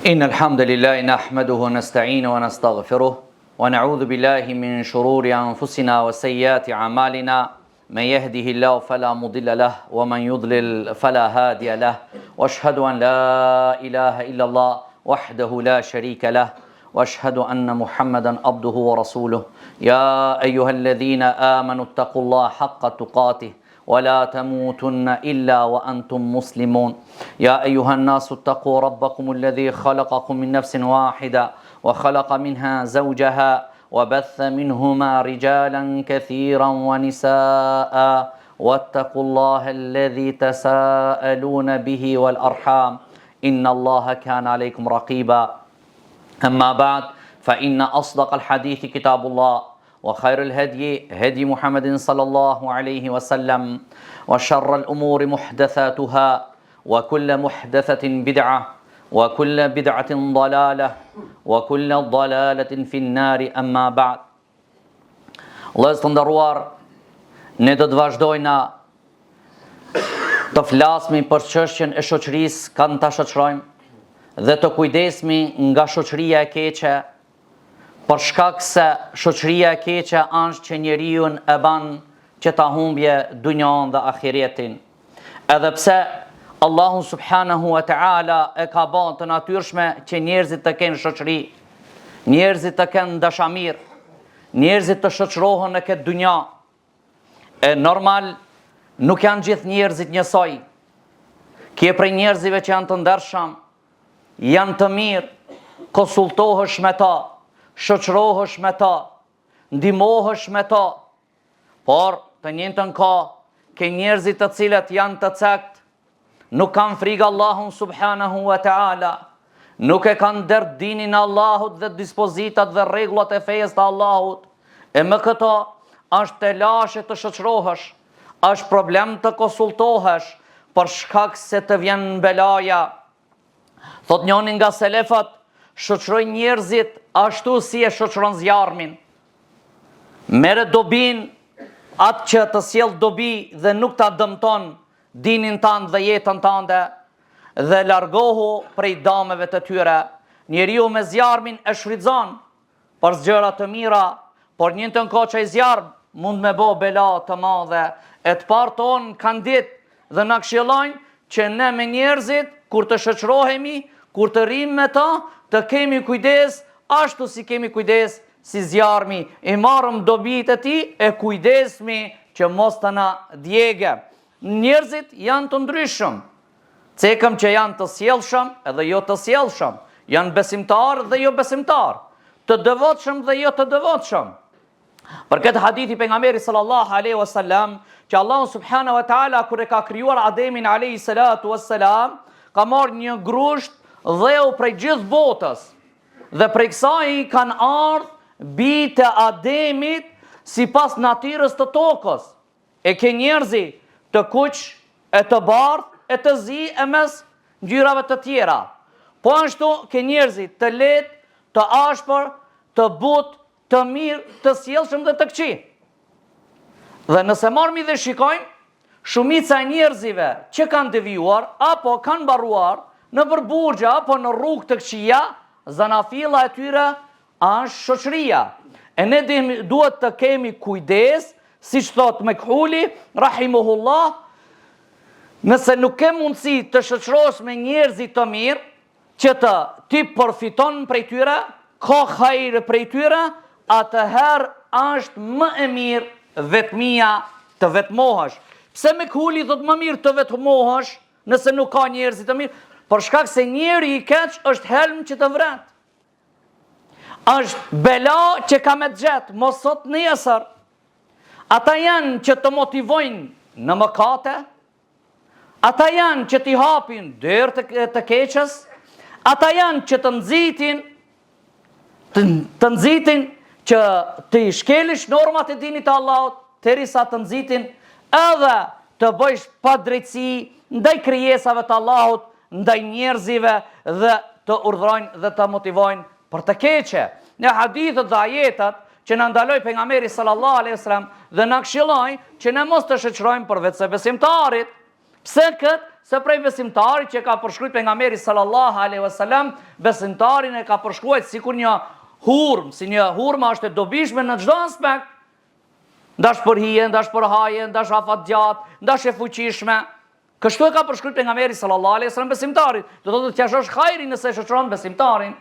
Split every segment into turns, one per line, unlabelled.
إن الحمد لله نحمده ونستعينه ونستغفره ونعوذ بالله من شرور أنفسنا وسيئات أعمالنا من يهده الله فلا مضل له ومن يضلل فلا هادي له وأشهد أن لا إله إلا الله وحده لا شريك له وأشهد أن محمدا عبده ورسوله يا أيها الذين آمنوا اتقوا الله حق تقاته ولا تموتن إلا وأنتم مسلمون يا أيها الناس اتقوا ربكم الذي خلقكم من نفس واحدة وخلق منها زوجها وبث منهما رجالا كثيرا ونساء واتقوا الله الذي تساءلون به والأرحام إن الله كان عليكم رقيبا أما بعد فإن أصدق الحديث كتاب الله وخير الهدي هدي محمد صلى الله عليه وسلم وشر الأمور محدثاتها وكل محدثة بدعة وكل بدعة ضلالة وكل ضلالة في النار أما بعد. Vëllezër të nderuar, ne do të vazhdojna të flasmi për çështjen e shoqërisë, kanë ta shoqërojmë dhe të kujdesmi nga shoqëria e keqe, për shkak se shoqëria e keqe është që njeriu e ban që ta humbje dunjon dhe ahiretin. Edhe pse Allahu subhanahu wa ta'ala e ka bën të natyrshme që njerëzit të kenë shoqëri, njerëzit të kenë dashamir, njerëzit të shoqërohen në këtë dunja. E normal nuk janë gjithë njerëzit njësoj. Kje prej njerëzive që janë të ndershëm, janë të mirë, konsultohesh me ta, shoqërohesh me ta, ndihmohesh me ta, por të njëjtën ke njerëzit të cilët janë të cakt, nuk kanë frikë Allahun subhanahu wa ta'ala, nuk e kanë dert dinin e Allahut dhe dispozitat dhe rregullat e fesë të Allahut, e me këto është të lashe të shoqërohesh, është problem të konsultohesh, për shkak se të vjen belaja. Thot njëri nga selefat, shoqëroj njerëzit ashtu si e shoqëron zjarmin. Merë dobin atë që të sjell dobi dhe nuk ta dëmton dinin tënd dhe jetën tënde, dhe largohu prej dëmeve të tyre. Njeriu me zjarmin e shfrytëzon për gjëra të mira, por njëjtën kohë që ai zjarm mund me bë bela të madhe. E të parë tonë kanë ditë dhe na këshillojnë që ne me njerëzit, kur të shoqërohemi, kur të rrim me ta, të kemi kujdes, ashtu si kemi kujdes si zjarmi. I marrëm dobit e tij e kujdesmi që mos të na djegë. Njerëzit janë të ndryshëm. Cekëm që janë të sjellshëm edhe jo të sjellshëm, janë besimtar dhe jo besimtar, të devotshëm dhe jo të devotshëm. Për këtë hadithi pejgamberit sallallahu alaihi wasallam, që Allahu subhanahu wa taala kur e ka krijuar Ademin alayhi salatu wassalam, ka marrë një grusht dheu prej gjithë botës, dhe prej kësaj kanë ardhur bijtë e Ademit sipas natyrës të tokës. E ke njerëzi të kuq, e të bardh, e të zi e mes ngjyrave të tjera. Po ashtu ke njerëzi të lehtë, të ashpër, të butë, të mirë, të sjellshëm dhe të këqij. Dhe nëse marrmi dhe shikojmë, shumica e njerëzive që kanë devijuar apo kanë mbarruar në burgje apo në rrugë të këqija, zanafilla e tyre është shoqëria. E ne duhet të kemi kujdes, siç thot Mekhuli rahimuhullah, nëse nuk ke mundësi të shoqërohesh me njerëzit të mirë, që ti përfiton prej tyre, ka hajër prej tyre, atëherë është më e mirë vetmia të vetmohesh. Pse Mekhuli thot më mirë të vetmohesh nëse nuk ka njerëzit të mirë? Për shkak se njeri i keq është helm që të vret. Është bela që ka me gjetë, mos sot nesër. Ata janë që të motivojnë në mëkate, ata janë që t'i hapin derë të keqës, ata janë që të nxitin që t'i shkelish normat e dinit të Allahut, derisa të nxitin edhe të bëjsh padrejtësi ndaj krijesave të Allahut, ndaj njerëzive, dhe të urdhrojnë dhe të motivojnë për të keqe. Në hadithet dhe ajetat që na ndaloi pejgamberi sallallahu alaihi wasallam dhe na këshilloi që ne mos të shoqërojmë përveç se besimtarit. Pse këtë? se prej besimtarit që ka përshkruajtur pejgamberi sallallahu alaihi wasallam, besimtarin e ka përshkruajtur sikur një hurmë, si një hurmë është e dobishme në çdo aspekt. Ndash për hije, ndash për haje, ndash afat gjatë, ndash e fuqishme. Kështu e ka përshkruajtur pejgamberi sallallahu alaihi wasallam besimtarit. Do të thotë të qashosh hajrin nëse e shoqëron besimtarin.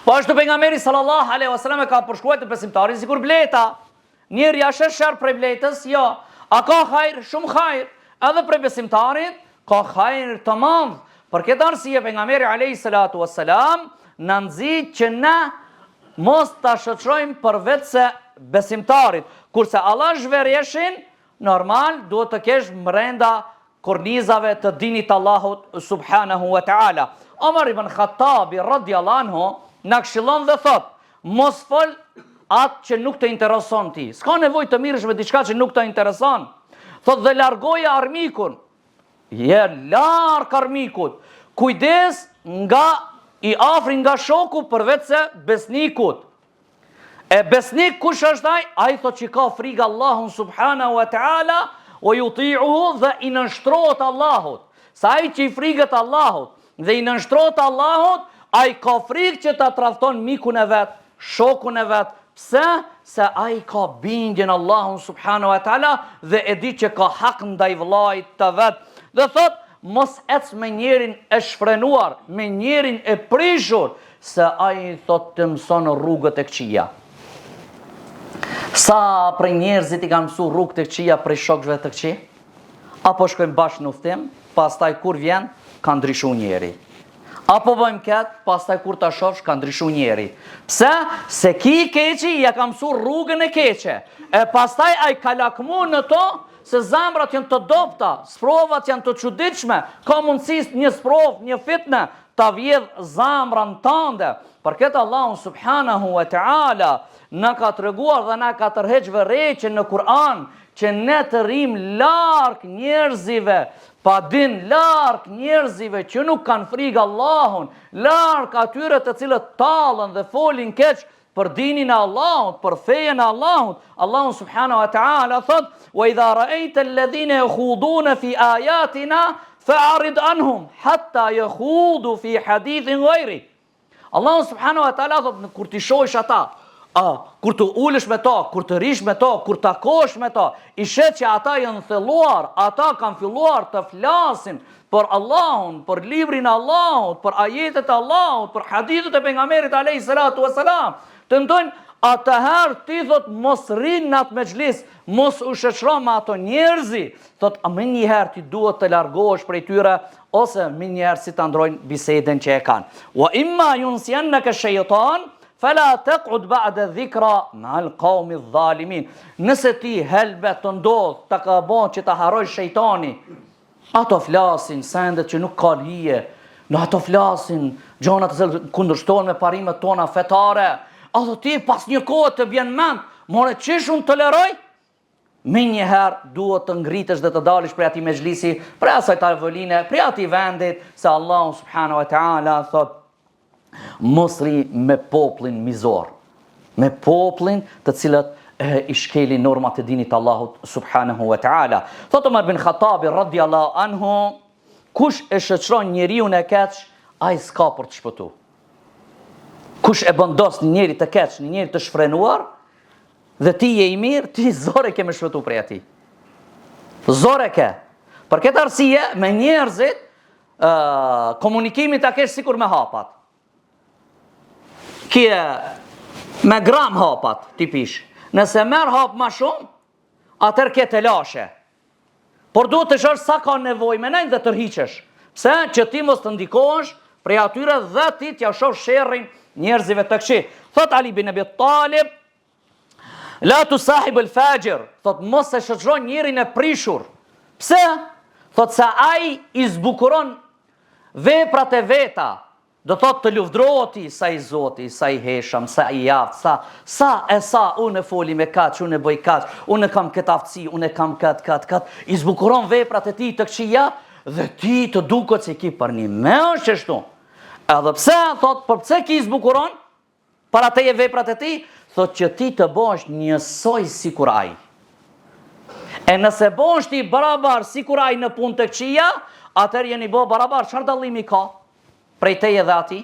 Po ashtu pejgamberi sallallahu alaihi wasallam e ka përshkruajtur besimtarin sikur bleta. Njeri është sherr prej bletës, jo. A ka hajr, shumë hajr. Edhe prej besimtarit ka hajr të madh. Për këtë arsye pejgamberi alayhi salatu wassalam na nxit që na mos ta shoqërojmë përveç se besimtarit. Kurse Allah zhverjeshin, normal duhet të kesh brenda kornizave të dinit Allahut subhanahu wa ta'ala. Omar ibn Khattabi radhiyallahu anhu na këshillon dhe thot, mos fol atë që nuk të intereson ti. S'ka nevojë të mirësh me diçka që nuk të intereson. Thot dhe largoje armikun. Je larg armikut. Kujdes nga i afrin nga shoku përveç se besnikut. E besnik kush është ai? Ai thot që ka frikë Allahun subhanahu wa ta'ala, o yuti'uhu dhe i nënshtrohet Allahut. Sa ai që i frikët Allahut dhe i nënshtrohet Allahut, ai ka frikë që ta tradhton mikun e vet, shokun e vet. Pse? Se ai ka bindjen Allahun subhanahu wa ta'ala dhe e di që ka hak ndaj vllait të vet. Dhe thot, mos ec me njerin e shfrenuar, me njerin e prishur, se ai thot të mëson rrugët e këqija. Sa prej njerëzit i kanë mësu rrugët e këqija prej shokëve të këqij? Apo shkojmë bashkë në udhtim, pastaj kur vjen, ka ndryshu njeri. Apo bëjmë ketë, pastaj kur ta shofsh, ka ndryshu njeri. Pse? Se ki i keqi ja ka mësu rrugën e keqe. E pastaj ai ka lakmu në to, se zamrat janë të dopta, sprovat janë të çuditshme, ka mundësi një sprov, një fitnë, ta vjedh zamrën tënde. Për këtë Allahu subhanahu wa ta'ala na ka treguar dhe na ka tërheq vërejqe në Kur'an, që ne të rrim larg njerëzive, pa din larg njerëzive që nuk kanë frikë Allahun, larg atyre të cilët tallën dhe folin keq për dinin e Allahut, për fejen e Allahut. Allahu subhanahu wa ta'ala thot: "Wa idha ra'aita alladhina yakhuduna fi ayatina fa'rid anhum hatta yakhudu fi hadithin ghayri." Allahu subhanahu wa ta'ala thot, kur ti shohësh ata, kur të ulesh me ta, kur të rish me ta, kur të takosh me ta, i shet që ata janë thelluar, ata kanë filluar të flasin për Allahun, për librin e Allahut, për ajetet e Allahut, për hadithet e pejgamberit alayhi salatu wasalam. Të ndojnë, atëherë ti thot mos rrin në atë mexhlis, mos u shoqëro me ato njerëzi, thot më njëherë ti duhet të largohesh prej tyre, ose më njëherë si ta ndrojnë bisedën që e kanë. Wa imma yunsiyannaka shaytan fala taq'ud ba'da dhikra ma'al qawmi adh-dhalimin. Nëse ti helbet të ndodh ta ka bën që ta harroj shejtani, ato flasin sendet që nuk ka lije, në ato flasin gjona të cilat kundërshtohen me parimet tona fetare. Ato ti pas një kohë të bjen mend, more çish unë toleroj? Me njëherë duhet të ngritesh dhe të dalish prej atij mexhlisi, prej asaj tavoline, prej atij vendit, se Allahu subhanahu wa ta'ala thot: mos rri me popullin mizor, me popullin të cilët i shkelin normat e dinit Allahut subhanahu wa ta'ala. Thot Omar bin Khattabi radhiyallahu anhu, kush e shoqëron njeriu e keq, ai s'ka për të shpëtuar. Kush e bëndos një njeri të keq, një njeri të shfrenuar, dhe ti je i mirë, ti zore ke me shpëtu prej atij. Zore ke. Për këtë arsye, me njerëzit, komunikimi ta kesh sikur me hapat. Kje me gram hapat, ti pish. Nëse merr hap ma shumë, atër ke të lashe. Por duhet të shosh sa ka nevojë me nejnë dhe të rhiqesh. Pse? Që ti mos të ndikohesh prej atyre dhe ti t'ja shoh sherrin njerëzive të këqij. Thot Ali bin Abi Talib: la tusahib al-fajir, thot mos e shoqëron njerin e prishur. Pse? Thot se ai i zbukuron veprat e veta. Do thot të lufdrohet sa i Zoti, sa i heshëm, sa i jaft, sa unë foli me kaç, unë bëj kaç, unë kam këtë aftësi, unë kam kat. I zbukuron veprat e tij të këqija dhe ti të duket se ki për një me është ashtu. Edhe pse thot, për pse ki i zbukuron para teje veprat e tij? Thot që ti të bësh njësoj sikur ai. E nëse bësh ti barabar sikur ai në punë të këqija, atëherë jeni bo barabar. Çfarë dallimi ka prej teje dhe ati?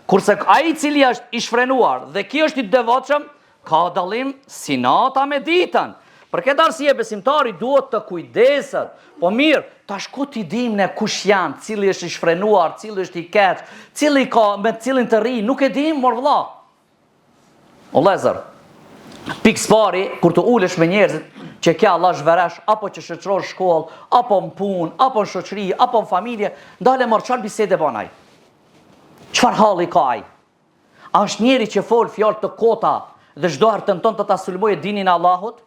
Kurse ai i cili është i shfrenuar dhe ky është i devotshëm, ka dallim si nata me ditën. Për këtë arsye besimtari duhet të kujdeset. Po mirë, tash ku ti dim ne kush janë, cili është i shfrenuar, cili është i keq, cili ka me cilin të ri, nuk e dim, mor vëlla. O vëllezër, pikë pari kur të ulesh me njerëzit që kja Allah zhveresh, apo që shoqërosh shkollë, apo në punë, apo në shoqëri, apo në familje, ndale mor çfarë bisede bën ai? Çfarë halli ka ai? A është njeri që fol fjalë të kota dhe çdo herë tenton të ta sulmojë dinin e Allahut?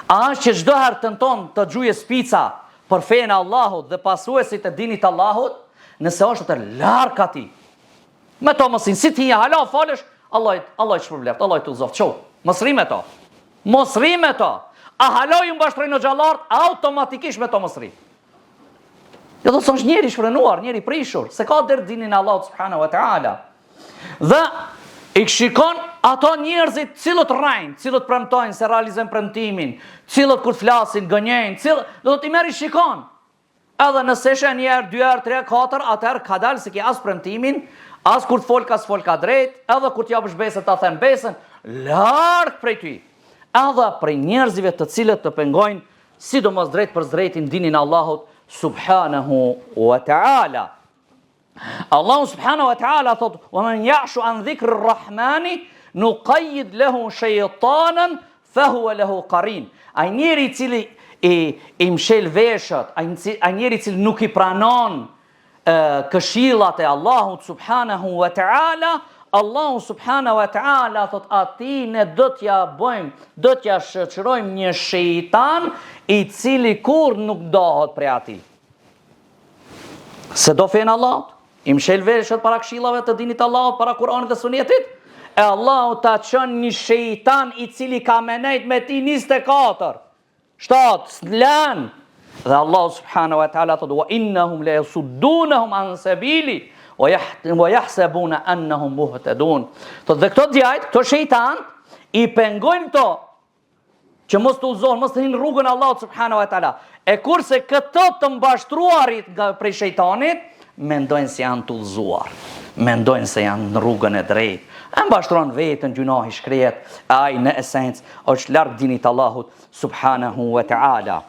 A është që çdo herë tenton të xhuje spica për fenë e Allahut dhe pasuesit e dinit të Allahut? Nëse është të larg atij. Me to mosin, si ti hala falesh, Allah i shpërbleft, Allah i të uzoft. Ço, mos rri me to. Mos rri me to. A haloj në bashkërinë xhallart, automatikisht me to mos rri. Jo do të thosh njeri shfrenuar, njeri prishur, se ka der dinin e Allahut subhanahu wa taala. Dhe i shikon ato njerëzit cilët rrajnë, cilët premtojnë se realizojnë premtimin, cilët kur flasin gënjejnë, cilët do t'i merr i shikon. Edhe nëse është një herë, 2 herë, 3 herë, 4, atëherë ka dalë se ki as premtimin, as kur të fol ka s'fol ka drejt, edhe kur t'japësh besën ta them besën, larg prej ty. Edhe prej njerëzive të cilët të pengojnë, sidomos drejt për drejtin dinin e Allahut subhanahu wa ta'ala. Allahu subhanahu wa ta'ala thot: "Wa man ya'shu an dhikri r-rahmani nuqayyid lahu shaytanan fa huwa lahu qarin." Ai njeri i cili i mshel veshët, ai njeri i cili nuk i pranon këshillat e Allahut subhanahu wa ta'ala, Allahu subhanahu wa ta'ala thot ati ne do t'ja bëjmë, do t'ja shoqërojmë një shejtan i cili kur nuk dohet prej ati. Se do fenë Allahut, i mshel veshët para këshillave të dinit Allahut, para Kur'anit dhe Sunetit, e Allahu ta çon një shejtan i cili ka menejt me ti 24, 7, s'lan. Dhe Allahu subhanahu wa ta'ala thot: "Wa innahum la yasuddunahum an sabili wa yahsabuna annahum muhtadun." Thot dhe këto djajt, këto shejtan i pengojnë këto që mos të udhëzohen, mos të hinë rrugën e Allahut subhanahu wa ta'ala. E kurse këto të mbashtruarit nga prej shejtanit, mendojnë se janë të udhëzuar, mendojnë se janë në rrugën e drejtë, e mbashtron vetën, gjunahi shkret, ai në esencë është larg dinit Allahut subhanahu wa ta'ala.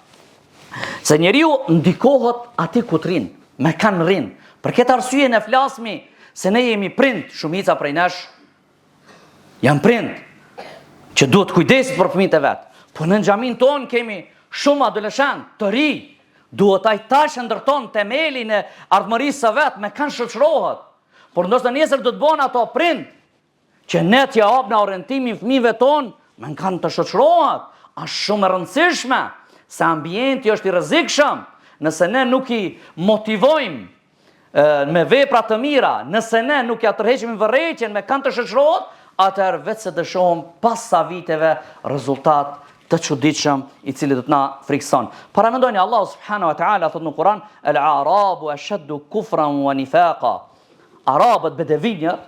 Se njeriu ndikohet ati ku të rinë, me kanë rinë. Për këtë arsye ne flasmi se ne jemi prind, shumica prej nesh janë prind që duhet kujdesit për fëmijët e vet. Po në xhamin ton kemi shumë adoleshent të ri, duhet ai tash ndërton themelin e ardhmërisë së vet, me kanë shoqërohet. Por ndoshta nesër do të bëhen ato prind që ne t'ja hapna orientimin fëmijëve ton, me kanë të shoqërohet. Është shumë e rëndësishme se ambienti është i rrezikshëm. Nëse ne nuk i motivojmë me vepra të mira, nëse ne nuk ja tërheqim vërejtjen me kanë të shoqërohet, atëherë vetë se dëshohem pas sa viteve rezultat të çuditshëm i cili do të na frikson. Paramendoni Allahu subhanahu wa ta'ala thot në Kur'an: "Al-a'rabu ashaddu kufran wa nifaqa." Arabët, bedevinjët,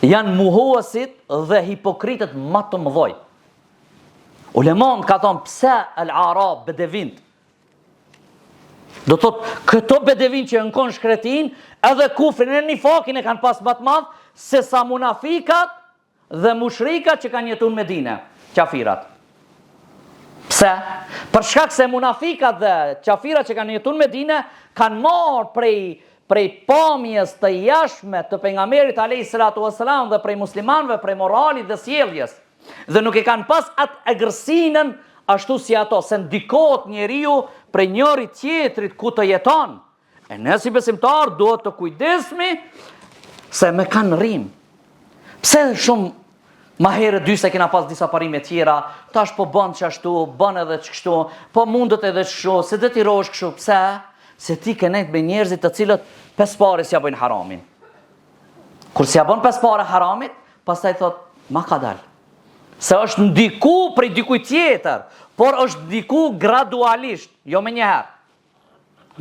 janë muhuesit dhe hipokritët më të mëdhoj. Uleman ka thonë pse al-arab, bedevint. Do thot, këto bedevin që në konë shkretin, edhe kufrin e nifakin e kanë pas më të madh se sa munafikat dhe mushrikat që kanë jetuar në Medinë, qafirat. Pse? Për shkak se munafikat dhe qafirat që kanë jetuar në Medinë kanë marrë prej pamjes të jashtme të pejgamberit alayhi salatu wasalam dhe prej muslimanëve, prej moralit dhe sjelljes. Dhe nuk e kanë pas atë egërsinën ashtu si ato, se ndikohet njeriu prej njëri tjetrit ku të jeton. E ne si besimtar duhet të kujdesmi se me kanë rrim. Pse shumë ma herë dy se kena pas disa parime tjera, tash po bën çashtu, bën edhe çkështu, po mundet edhe çkështu, se do t'i rosh kështu. Pse? Se ti ke nejt me njerëzit të cilët 5 pare s'ja bëjnë haramin. Kur s'ja bën 5 pare haramit, pastaj thot, ma ka dal. Se është ndiku prej dikuj tjetër, por është ndiku gradualisht, jo me njëherë.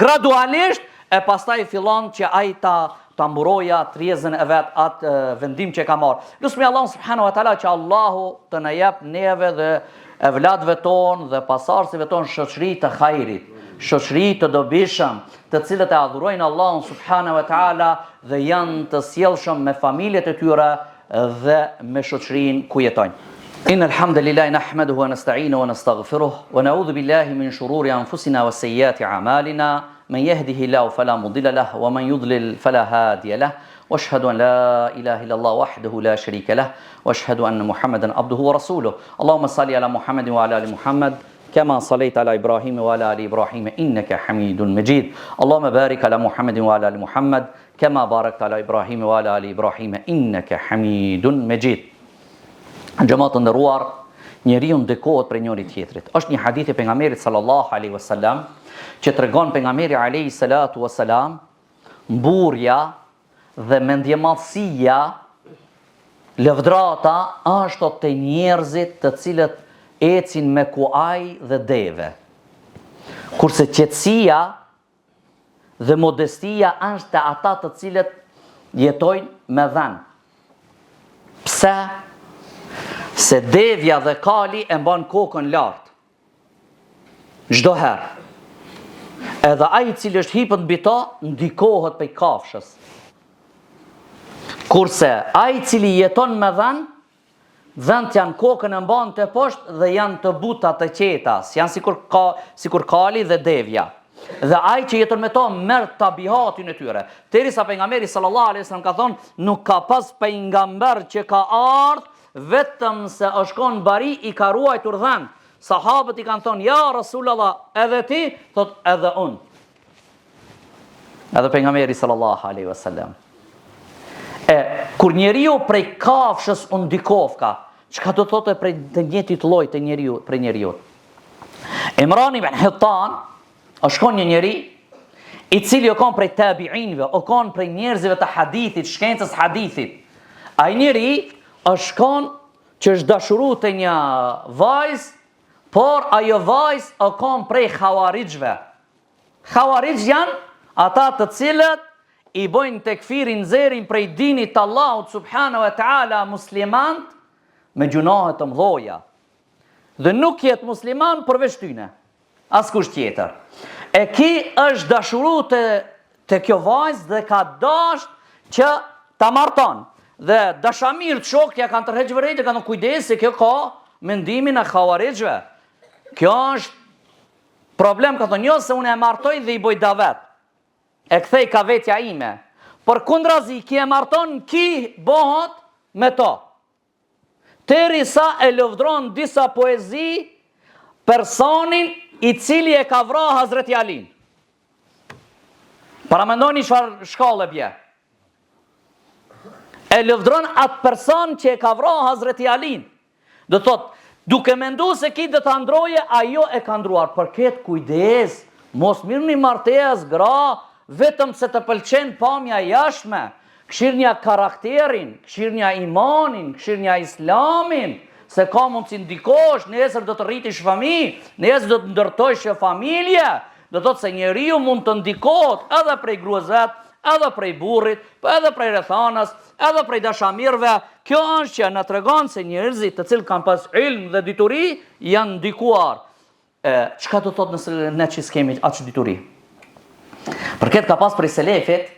Gradualisht, e pastaj fillon që ai ta mburoja trezën e vet atë vendim që ka marrë. Lutemi Allahun subhanahu wa taala që Allahu të na jap neve dhe evladëve tonë dhe pasardhësve tonë shoqëri të hajrit, shoqëri të dobishëm, të cilët e adhurojnë Allahun subhanahu wa taala dhe janë të sjellshëm me familjet e tyre dhe me shoqërinë ku jetojnë. إن الحمد لله نحمده ونستعينه ونستغفره ونعوذ بالله من شرور أنفسنا وسيئات أعمالنا من يهده الله فلا مضل له ومن يضلل فلا هادي له واشهد أن لا إله إلا الله وحده لا شريك له واشهد أن محمدا عبده ورسوله اللهم صل على محمد وعلى آل محمد كما صليت على إبراهيم وعلى آل إبراهيم إنك حميد مجيد اللهم بارك على محمد وعلى آل محمد كما باركت على إبراهيم وعلى آل إبراهيم إنك حميد مجيد. Xhamat të nderuar, njeriu ndikohet për njëri tjetrit. Është një hadith e pejgamberit sallallahu alaihi wasallam që tregon pejgamberi alaihi salatu wasalam mburja dhe mendjemadhësia, lëvdrata është te njerëzit të cilët ecin me kuaj dhe deve. Kurse qetësia dhe modestia është te ata të cilët jetojnë me dhën. Pse? Se devja dhe kali e mban kokën lart. Çdo herë. Edhe ai i cili është hipët mbi to ndikohet prej kafshës. Kurse ai i cili jeton me dhën, dhënt janë kokën e mban të poshtë dhe janë të buta të qeta, janë sikur kali dhe devja. Dhe ai që jeton me to merr tabihatin e tyre. Derisa pejgamberi sallallahu alaihi wasallam ka thonë, nuk ka pas pejgamber që ka ardhur vetëm se është kon bari i ka ruajtur dhën. Sahabët i kanë thonë, ja Rasulullah, edhe ti? Thot, edhe unë. Edhe pejgamberi sallallahu alaihi wasallam. Kur njeriu prej kafshës u ndikofka, çka do thotë prej të njëjtit lloj të njeriu, prej njeriu. Imran ibn Hittan është kon një njeri i cili o kon prej tabiinëve, o kon prej njerëzve të hadithit, shkencës hadithit. Ai njeri është kon që është dashuru të një vajzë, por ajo vajzë o kon prej Khawarijve. Khawarij janë ata të cilët i bojnë tekfirin, nxerin prej dinit të Allahut subhanahu wa taala muslimant me gjunahe të mëdha. Dhe nuk jetë musliman përveç tyne, askush tjetër. Ki është dashuru të kjo vajzë dhe ka dasht që ta marton. Dhe dashamirët shokja kanë tërheqë vërejtë, kanë kujdes se kjo ka mendimin e Khawarijve. Kjo është problem, ka thonë, jo se unë e martoj dhe i boj davet. E kthej ka vetja ime. Për kundrazi, ki e marton, ki bohot me to. Teri sa e lëvdron disa poezi personin i cili e ka vra Hazreti Alin. Para mendoni çfarë shkallë bje. E lëvdron atë person që e ka vra Hazreti Alin. Do thot, duke mendu se ki dhe të ndroje, ajo e ka ndruar. Për ketë kujdes, mos mirë një martes, gra, vetëm se të pëlqen pamja jashme, këshirnja karakterin, këshirnja imanin, këshirnja islamin, se ka mund si ndikosh, nesër do të rritish fami, nesër do të ndërtojsh familje, do të se njeriu mund të ndikot edhe prej gruazet, edhe prej burrit, edhe prej rrethanës, edhe prej dashamirëve. Kjo është që na tregon se njerëzit të cilët kanë pas ilm dhe dituri janë ndikuar. Çka do thotë nëse ne që s'kemi atë dituri? Përket ka pas prej selefit,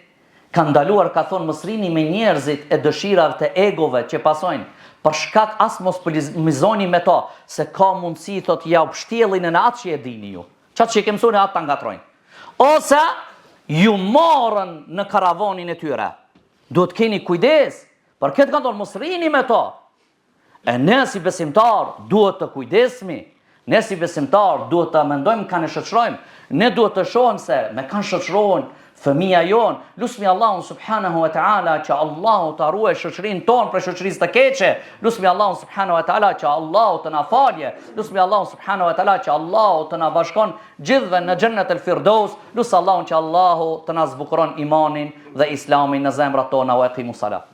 kanë ndaluar, ka thonë, mos rrini me njerëzit e dëshirave të egove që pasojnë, për shkak as mos polemizoni me to, se ka mundësi thotë ja u pshtjellin në atë që e dini ju. Çat që e ke mësuar atë ta ngatrojnë. Ose ju marrën në karavonin e tyre. Duhet keni kujdes, për këtë kanë thonë mos rrini me to. E ne si besimtar duhet të kujdesmi. Ne si besimtar duhet të mendojmë kanë shoqërojmë. Ne duhet të shohim se me kanë shoqërohen fëmia jon. Lusmi Allahun subhanahu wa taala që Allahu ta ruaj shoqërinë tonë për shoqërisë të keqe. Lusmi Allahun subhanahu wa taala që Allahu të na falje. Lusmi Allahun subhanahu wa taala që Allahu të na bashkon gjithëve në xhennet el-Firdaus. Lusmi Allahun që Allahu të na zbukuron imanin dhe islamin në zemrat tona. Wa aqimus salat.